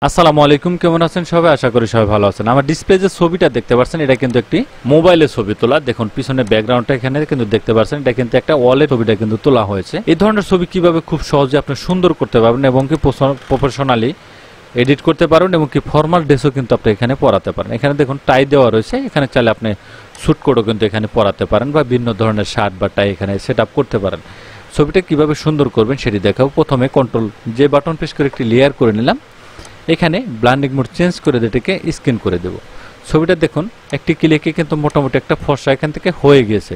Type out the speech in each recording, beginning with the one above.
আসসালামু আলাইকুম, কেমন আছেন সবাই? আশা করি সবাই ভালো আছেন। আমার ডিসপ্লে যে ছবিটা দেখতে পাচ্ছেন এটা কিন্তু একটি মোবাইলের ছবি তোলা। দেখুন পিছনে ব্যাকগ্রাউন্ডটা এখানে কিন্তু দেখতে পাচ্ছেন, এটা কিন্তু একটা ওয়ালের ছবিটা কিন্তু তোলা হয়েছে। এই ধরনের ছবি কিভাবে খুব সহজে আপনি সুন্দর করতে পারবেন এবং কি প্রফেশনালি এডিট করতে পারবেন এবং কি ফর্মাল ড্রেসও কিন্তু আপনি এখানে পরাতে পারেন। এখানে দেখুন টাই দেওয়া রয়েছে, এখানে চাইলে আপনি স্যুট কোটও কিন্তু এখানে পরাতে পারেন বা বিভিন্ন ধরনের শার্ট বা টাই এখানে সেট আপ করতে পারেন। ছবিটা কিভাবে সুন্দর করবেন সেটি দেখাও। প্রথমে কন্ট্রোল যে বাটন প্রেস করে একটি লেয়ার করে নিলাম, এখানে ব্লান্ডিং মোড চেঞ্জ করে এটাকে স্ক্যান করে দেব। ছবিটা দেখুন একটি ক্লিকে কিন্তু মোটামুটি একটা ফর্সা এখান থেকে হয়ে গিয়েছে।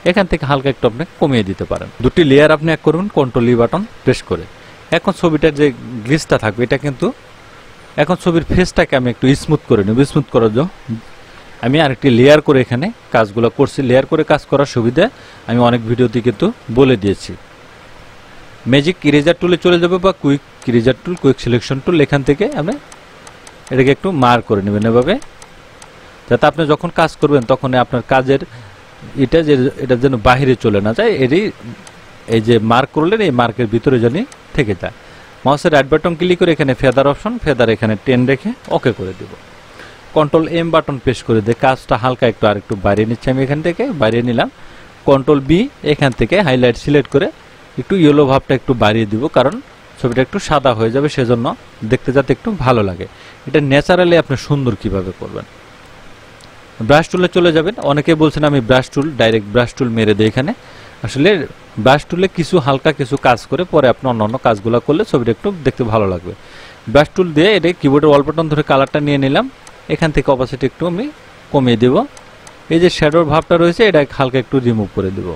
এখান থেকে হালকা একটু আপনি কমিয়ে দিতে পারেন। দুটি লেয়ার আপনি এক করবেন কন্ট্রোল ই বাটন প্রেস করে। এখন ছবিটার যে গ্লিচটা থাকবে এটা কিন্তু এখন ছবির ফেসটাকে আমি একটু স্মুথ করে নেব। স্মুথ করার জন্য আমি আরেকটি লেয়ার করে এখানে কাজগুলো করছি। লেয়ার করে কাজ করার সুবিধা আমি অনেক ভিডিওতে কিন্তু বলে দিয়েছি। ম্যাজিক ইরেজার টুলে চলে যাবে বা কুইক ইরেজার টুল, কুইক সিলেকশন টুল, এখান থেকে আপনি এটাকে একটু মার করে নেবেন এভাবে, যাতে আপনি যখন কাজ করবেন তখন আপনার কাজের এটা যেন বাহিরে চলে না যায়। এই যে মার্ক করলেন এই মার্কের ভিতরে যেন থেকে যায়। মাউসের রাইট বাটন ক্লিক করে এখানে ফেদার অপশন, ফেদার এখানে 10 রেখে ওকে করে দেব। কন্ট্রোল এম বাটন প্রেস করে দিয়ে কাজটা হালকা একটু আর একটু বাড়িয়ে নিচ্ছি। আমি এখান থেকে বাড়িয়ে নিলাম। কন্ট্রোল বি, এখান থেকে হাইলাইট সিলেক্ট করে একটু ইয়েলো ভাবটা একটু বাড়িয়ে দিব, কারণ ছবিটা একটু সাদা হয়ে যাবে, সেজন্য দেখতে যাতে একটু ভালো লাগে। এটা ন্যাচারালি আপনি সুন্দর কিভাবে করবেন। ব্রাশ টুলে চলে যাবেন। অনেকে বলছেন আমি ব্রাশ টুল ডাইরেক্ট ব্রাশ টুল মেরে দিই এখানে। আসলে ব্রাশ টুলে কিছু হালকা কিছু কাজ করে পরে আপনি অন্যান্য কাজগুলো করলে ছবিটা একটু দেখতে ভালো লাগবে। ব্রাশ টুল দিয়ে এটা কিবোর্ডের অল বাটন ধরে কালারটা নিয়ে নিলাম। এখান থেকে অপাসিটি একটু আমি কমিয়ে দেব। এই যে শ্যাডোর ভাবটা রয়েছে এটা হালকা একটু রিমুভ করে দেব।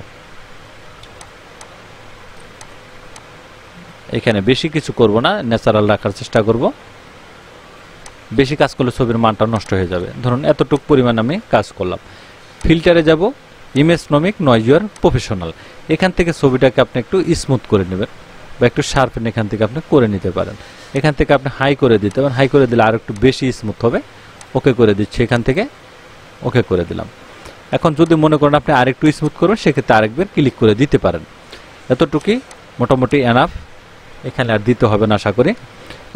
এখানে বেশি কিছু করব না, ন্যাচারাল রাখার চেষ্টা করব। বেশি কাজ করলে ছবির মানটা নষ্ট হয়ে যাবে। ধরুন এতটুকু পরিমাণ আমি কাজ করলাম। ফিল্টারে যাব, ইমেজ নমিক নয়েজ প্রফেশনাল। এখান থেকে ছবিটাকে আপনি একটু স্মুথ করে নেবেন বা একটু শার্পেন এখান থেকে আপনি করে নিতে পারেন। এখান থেকে আপনি হাই করে দিতে পারেন। হাই করে দিলে আর একটু বেশি স্মুথ হবে। ওকে করে দিচ্ছি, এখান থেকে ওকে করে দিলাম। এখন যদি মনে করেন আপনি আরেকটু স্মুথ করবেন সেক্ষেত্রে আরেকবার ক্লিক করে দিতে পারেন। এতটুকুই মোটামুটি এনাফ, এখানে আর দিতে হবে না আশা করি।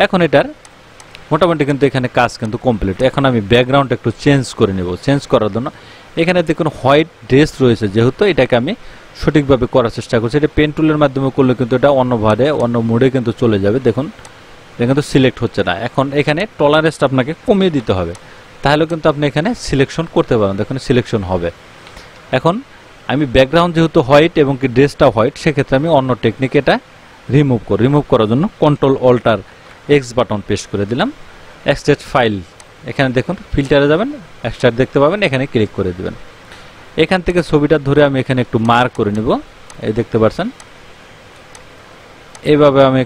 এখন এটার মোটামুটি কিন্তু এখানে কাজ কিন্তু কমপ্লিট। এখন আমি ব্যাকগ্রাউন্ড একটু চেঞ্জ করে নেব। চেঞ্জ করার জন্য এখানে দেখুন হোয়াইট ড্রেস রয়েছে, যেহেতু এটাকে আমি সঠিকভাবে করার চেষ্টা করছি। এটা পেন টুলের মাধ্যমে করলে কিন্তু এটা অন্যভাবে অন্য মোডে কিন্তু চলে যাবে। দেখুন এটা কিন্তু সিলেক্ট হচ্ছে না। এখন এখানে টলারেন্সটা আপনাকে কমিয়ে দিতে হবে, তাহলে কিন্তু আপনি এখানে সিলেকশন করতে পারেন। দেখুন সিলেকশন হবে। এখন আমি ব্যাকগ্রাউন্ড যেহেতু হোয়াইট এবং কি ড্রেসটা হোয়াইট, সেক্ষেত্রে আমি অন্য টেকনিক এটা রিমুভ করার জন্য control alt X button press করে দিলাম। এক্সট্রাক্ট ফাইল, এখানে দেখুন ফিল্টারে যাবেন, এক্সট্রাক্ট দেখতে পাবেন, এখানে ক্লিক করে দিবেন। এখান থেকে ছবিটা ধরে আমি এখানে একটু মার্ক করে নেব। এই দেখতে পাচ্ছেন এইভাবে আমি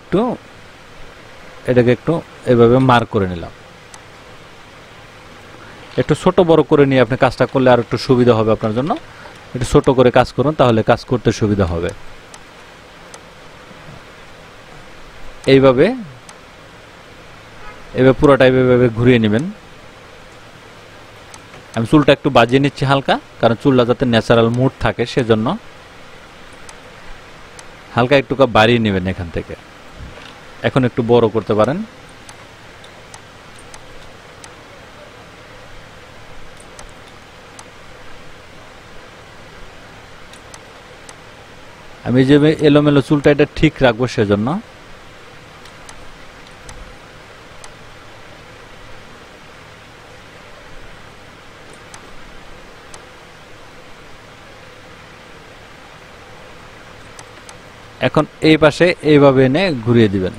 এটাকে একটু এইভাবে মার্ক করে নিলাম। একটু ছোট বড় করে নিয়ে আপনি কাজটা করলে আর একটু সুবিধা হবে আপনার জন্য। একটু ছোট করে কাজ করুন, তাহলে কাজ করতে সুবিধা হবে। এইভাবে পুরোটা এইভাবে ঘুরিয়ে নেবেন। আমি চুলটা একটু বাজিয়ে নিচ্ছি হালকা, কারণ চুলটা যাতে ন্যাচারাল মুড থাকে সেজন্য হালকা একটু বাড়িয়ে নেবেন এখান থেকে। এখন একটু বড় করতে পারেন। আমি যে এলোমেলো চুলটা এটা ঠিক রাখবো সেজন্য। এখন এই পাশে এইভাবে এনে ঘুরিয়ে দিবেন।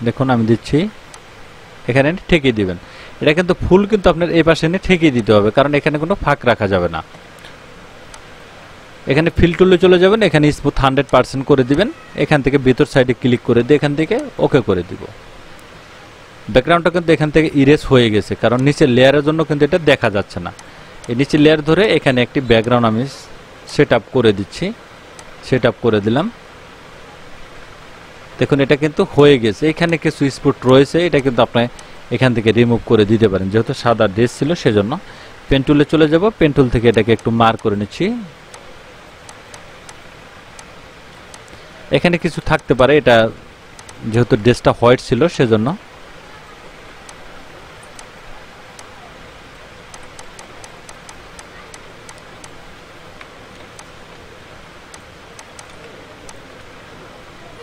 দেখুন আমি দিচ্ছি, এখানে ঠেকিয়ে দিবেন। এটা কিন্তু ফুল কিন্তু আপনার এই পাশে এনে ঠেকিয়ে দিতে হবে, কারণ এখানে কোনো ফাঁক রাখা যাবে না। এখানে ফিল টুলে চলে যাবেন, এখানে স্মুথ 100% করে দিবেন। এখান থেকে ভিতর সাইডে ক্লিক করে দিয়ে এখান থেকে ওকে করে দিব। ব্যাকগ্রাউন্ডটা কিন্তু এখান থেকে ইরেজ হয়ে গেছে, কারণ নিচের লেয়ারের জন্য কিন্তু এটা দেখা যাচ্ছে না। এই নিচের লেয়ার ধরে এখানে একটি ব্যাকগ্রাউন্ড আমি সেট আপ করে দিচ্ছি। সেট আপ করে দিলাম। দেখুন এটা কিন্তু হয়ে গেছে। এখানে কিছু স্পট রয়েছে, এটা কিন্তু আপনি এখান থেকে রিমুভ করে দিতে পারেন। যেহেতু সাদা ড্রেস ছিল সেজন্য পেন টুলে চলে যাব। পেন টুল থেকে এটাকে একটু মার্ক করে নিচ্ছি। এখানে কিছু থাকতে পারে, এটা যেহেতু ড্রেসটা হোয়াইট ছিল সেজন্য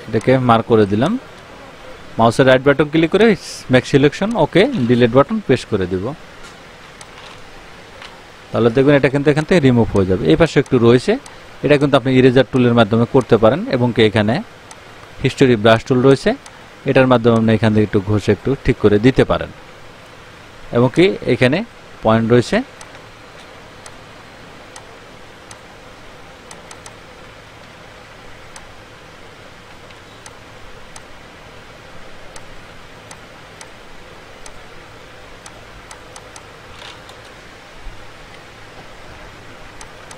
এটাকে মার্ক করে দিলাম, মাউসের রাইট বাটন ক্লিক করে মেক সিলেকশন, ওকে, ডিলিট বাটন প্রেস করে দিব। তাহলে দেখবেন এটা কিন্তু এখান থেকে রিমুভ হয়ে যাবে। এই পাশে একটু রয়েছে, এটা কিন্তু আপনি ইরেজার টুলের মাধ্যমে করতে পারেন, এবং কি এখানে হিস্টোরি ব্রাশ টুল রয়েছে, এটার মাধ্যমে আপনি এখান থেকে একটু ঘষে একটু ঠিক করে দিতে পারেন, এবং কি এখানে পয়েন্ট রয়েছে।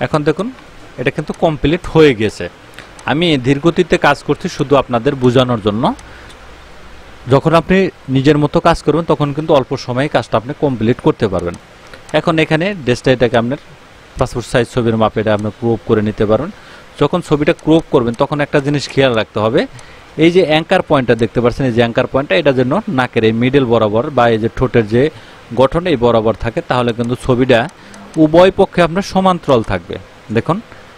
এখন দেখুন এটা কিন্তু কমপ্লিট হয়ে গেছে। আমি ধীরগতিতে কাজ করছি শুধু আপনাদের বোঝানোর জন্য। যখন আপনি নিজের মতো কাজ করবেন তখন কিন্তু অল্প সময়ে কাজটা আপনি কমপ্লিট করতে পারবেন। এখন এখানে ডেস্কটা এটাকে আপনার পাসপোর্ট সাইজ ছবির মাপে এটা আপনি ক্রপ করে নিতে পারবেন। যখন ছবিটা ক্রপ করবেন তখন একটা জিনিস খেয়াল রাখতে হবে, এই যে অ্যাঙ্কার পয়েন্টটা দেখতে পাচ্ছেন, এই যে অ্যাঙ্কার পয়েন্টটা, এটা যেন নাকের এই মিডল বরাবর বা এই যে ঠোঁটের যে গঠন এই বরাবর থাকে, তাহলে কিন্তু ছবিটা উভয় পক্ষে আপনার সমান্তরাল থাকবে। দেখুন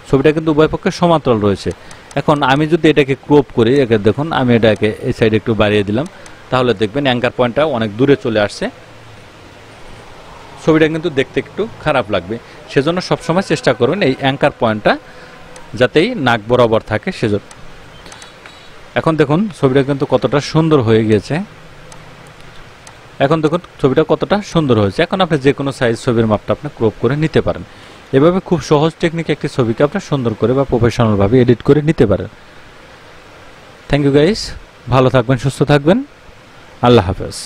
ছবিটা কিন্তু উভয় পক্ষে সমান্তরাল রয়েছে। এখন আমি যদি এটাকে ক্রপ করি, একে দেখুন আমি এটাকে এই সাইডে একটু বাড়িয়ে দিলাম, তাহলে দেখবেন অ্যাঙ্কার পয়েন্টটা অনেক দূরে চলে আসছে, ছবিটা কিন্তু দেখতে একটু খারাপ লাগবে। সেজন্য সবসময় চেষ্টা করবেন এই অ্যাঙ্কার পয়েন্টটা যাতেই নাক বরাবর থাকে সেজন্য। এখন দেখুন ছবিটা কিন্তু কতটা সুন্দর হয়ে গিয়েছে। এখন দেখুন ছবিটা কতটা সুন্দর হয়েছে। এখন আপনি যে কোনো সাইজ ছবির মাপটা আপনি ক্রপ করে নিতে পারেন। এভাবে খুব সহজ টেকনিকে একটি ছবিকে আপনি সুন্দর করে বা প্রফেশনালভাবে এডিট করে নিতে পারেন। থ্যাংক ইউ গাইস, ভালো থাকবেন, সুস্থ থাকবেন, আল্লাহ হাফেজ।